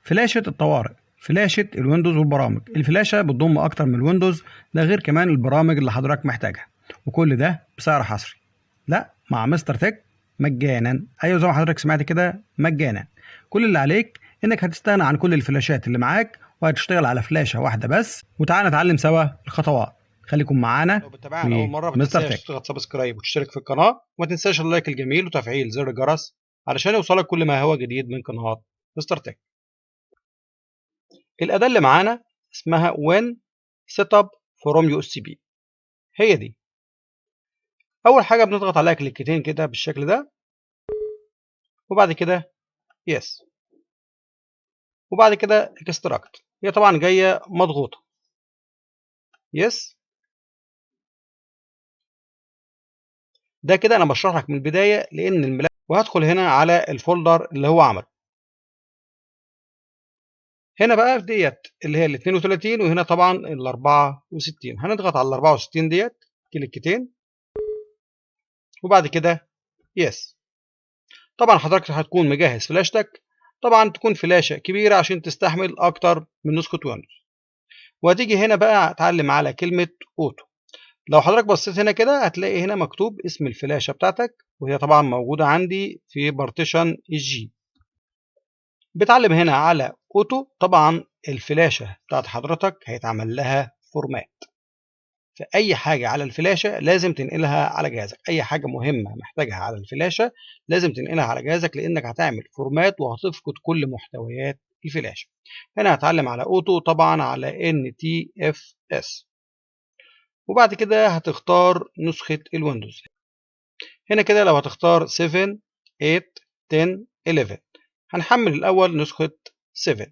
فلاشة الطوارئ، فلاشة الويندوز والبرامج. الفلاشة بتضم أكتر من الويندوز، ده غير كمان البرامج اللي حضرتك محتاجها، وكل ده بسعر حصري. لا، مع مستر تك مجانا. أيوة زي ما حضرتك سمعت كده، مجانا. كل اللي عليك إنك هتستغنى عن كل الفلاشات اللي معاك وهتشتغل على فلاشة واحدة بس، وتعالى نتعلم سوا الخطوات. خليكم معانا. لو بتتابعنا اول مره ما مستر تنساش تك. تضغط سبسكرايب وتشترك في القناه، وما تنساش اللايك الجميل وتفعيل زر الجرس علشان يوصلك كل ما هو جديد من قناه مستر تك. الاداه اللي معانا اسمها وين سيت اب فروم يو اس بي، هي دي. اول حاجه بنضغط عليها كليكتين كده بالشكل ده، وبعد كده يس، وبعد كده اكستراكت. هي طبعا جايه مضغوطه، يس. ده كده انا بشرح لك من البدايه لان الملف، وهدخل هنا على الفولدر اللي هو عمله. هنا بقى ديت اللي هي ال 32، وهنا طبعا ال 64. هنضغط على ال 64 ديت كليكتين، وبعد كده يس. طبعا حضرتك هتكون مجهز فلاشتك، طبعا تكون فلاشه كبيره عشان تستحمل اكتر من نسخه ويندوز. وهتيجي هنا بقى تعلم على كلمه اوتو. لو حضرتك بصيت هنا كده هتلاقي هنا مكتوب اسم الفلاشه بتاعتك، وهي طبعا موجوده عندي في بارتيشن الجي. بتعلم هنا على اوتو. طبعا الفلاشه بتاعت حضرتك هيتعمل لها فورمات، فأي حاجة على الفلاشة لازم تنقلها على جهازك. أي حاجة مهمة محتاجها على الفلاشة لازم تنقلها على جهازك، لأنك هتعمل فورمات وهتفقد كل محتويات الفلاشة. هنا هتعلم على أوتو، طبعا على NTFS، وبعد كده هتختار نسخة الويندوز. هنا كده لو هتختار 7 8 10 11، هنحمل الأول نسخة 7.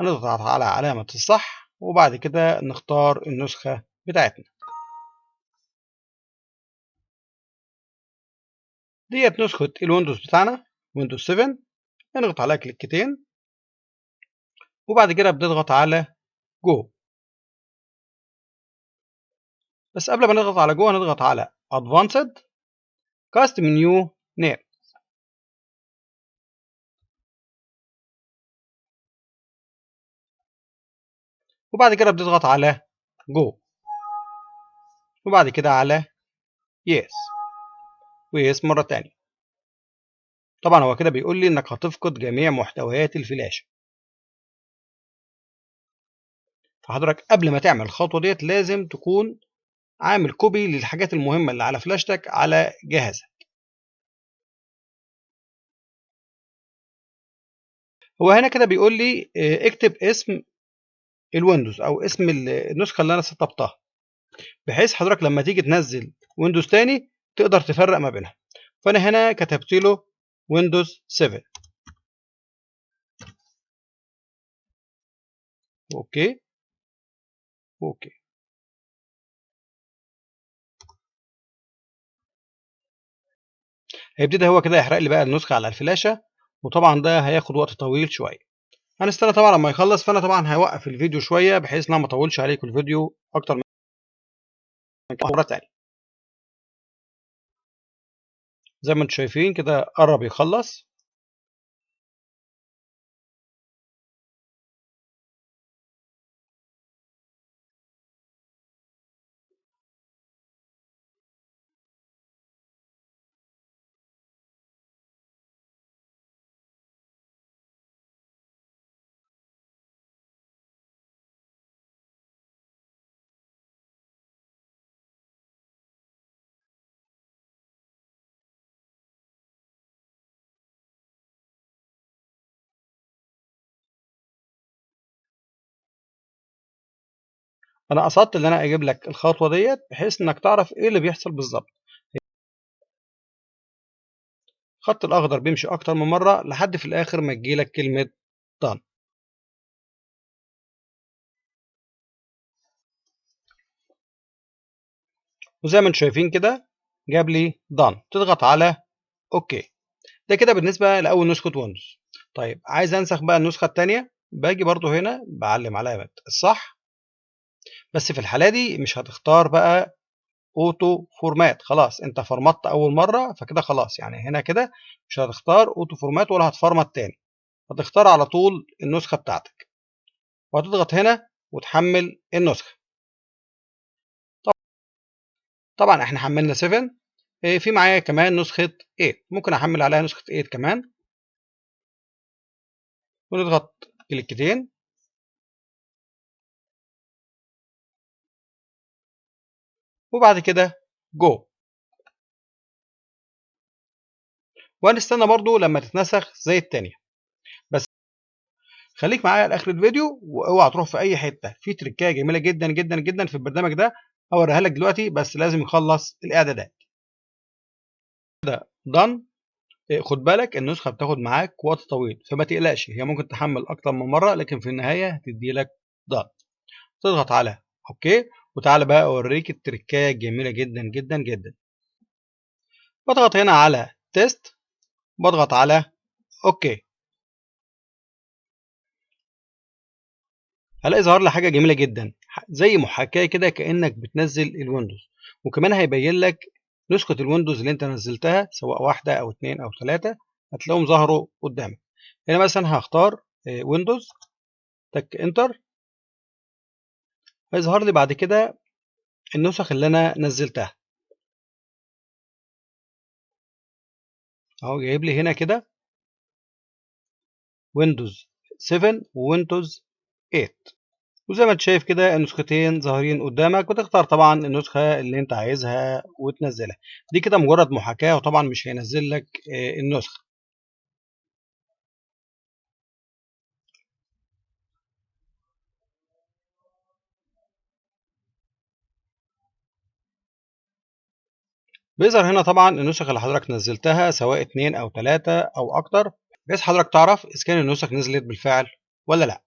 هنضغط على علامة الصح، وبعد كده نختار النسخة بتاعتنا. ديت نسخة الويندوز بتاعنا، ويندوز 7. نضغط عليها كليكتين، وبعد كده بنضغط على جو. بس قبل ما نضغط على جو هنضغط على Advanced Custom New Name، وبعد كده بنضغط على جو، وبعد كده على Yes، ويس مرة تانية. طبعا هو كده بيقول لي انك هتفقد جميع محتويات الفلاشة. فحضرتك قبل ما تعمل الخطوة ديت لازم تكون عامل كوبي للحاجات المهمة اللي على فلاشتك على جهازك. هو هنا كده بيقول لي اكتب اسم الويندوز او اسم النسخة اللي انا سطبتها، بحيث حضرتك لما تيجي تنزل ويندوز تاني تقدر تفرق ما بينها. فانا هنا كتبت له ويندوز 7. اوكي اوكي. هيبتدي هو كده يحرق لي بقى النسخه على الفلاشه، وطبعا ده هياخد وقت طويل شويه. هنستنى طبعا لما يخلص. فانا طبعا هوقف الفيديو شويه بحيث ان انا ما اطولش عليكم الفيديو اكتر من مره تانية. زي ما انتم شايفين كده قرب يخلص. انا قصدت ان انا اجيب لك الخطوه ديت بحيث انك تعرف ايه اللي بيحصل بالظبط. الخط الاخضر بيمشي اكتر من مره لحد في الاخر ما تجيلك كلمه done. وزي ما انتم شايفين كده جاب لي done. تضغط على اوكي. ده كده بالنسبه لاول نسخه ويندوز. طيب عايز انسخ بقى النسخه الثانيه، باجي برضو هنا بعلم علامه الصح. بس في الحاله دي مش هتختار بقى اوتو فورمات، خلاص انت فرمطت اول مره فكده خلاص. يعني هنا كده مش هتختار اوتو فورمات ولا هتفرمت تاني، هتختار على طول النسخة بتاعتك وهتضغط هنا وتحمل النسخة. طبعا احنا حملنا 7. في معايا كمان نسخة 8، ممكن احمل عليها نسخة 8 كمان، ونضغط كليكتين وبعد كده جو، وهنستنى برضو لما تتنسخ زي التانية. بس خليك معايا لاخر الفيديو واوعى تروح في اي حته، في تريكايه جميله جدا جدا جدا في البرنامج ده هوريها لك دلوقتي، بس لازم يخلص الاعدادات. دان. خد بالك النسخه بتاخد معاك وقت طويل، فما تقلقش، هي ممكن تحمل اكتر من مره، لكن في النهايه هتدي لك دان. تضغط على اوكي، وتعالى بقى اوريك التريكايه الجميله جدا جدا جدا. بضغط هنا على تيست، بضغط على اوكي، هلاقي ظهر لي حاجه جميله جدا زي محاكاه كده كانك بتنزل الويندوز، وكمان هيبين لك نسخه الويندوز اللي انت نزلتها سواء واحده او اتنين او ثلاثه، هتلاقيهم ظهروا قدامك. هنا مثلا هختار ويندوز، تك انتر، هيظهر لي بعد كده النسخ اللي انا نزلتها اهو، جايب لي هنا كده ويندوز 7 وويندوز 8، وزي ما انت شايف كده النسختين ظاهرين قدامك، وتختار طبعا النسخة اللي انت عايزها وتنزلها. دي كده مجرد محاكاة، وطبعا مش هينزل لك النسخة. بيظهر هنا طبعا النسخ اللي حضرتك نزلتها سواء 2 أو 3 أو أكتر، بحيث حضرتك تعرف إذا كان النسخ نزلت بالفعل ولا لأ.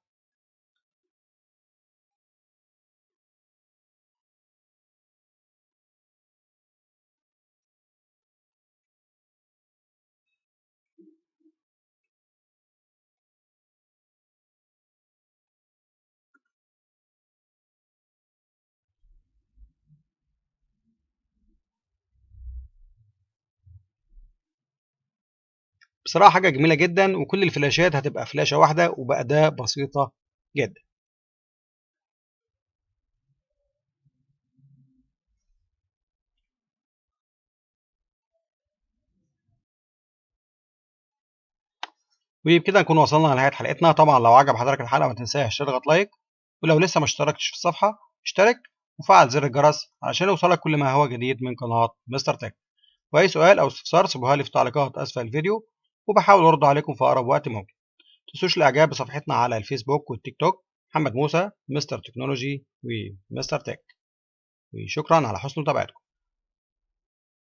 بصراحة حاجة جميلة جدا، وكل الفلاشات هتبقى فلاشة واحدة وبأداة بسيطة جدا. وبكده نكون وصلنا لنهاية حلقتنا. طبعا لو عجب حضرتك الحلقة ما تنساش تضغط لايك، ولو لسه ما اشتركتش في الصفحة اشترك وفعل زر الجرس عشان يوصلك كل ما هو جديد من قناة مستر تك. واي سؤال او استفسار سيبوها لي في تعليقات اسفل الفيديو، وبحاول ارد عليكم في اقرب وقت ممكن. متنسوش الاعجاب بصفحتنا على الفيسبوك والتيك توك، محمد موسى مستر تكنولوجي ومستر تك. وشكرا على حسن متابعتكم.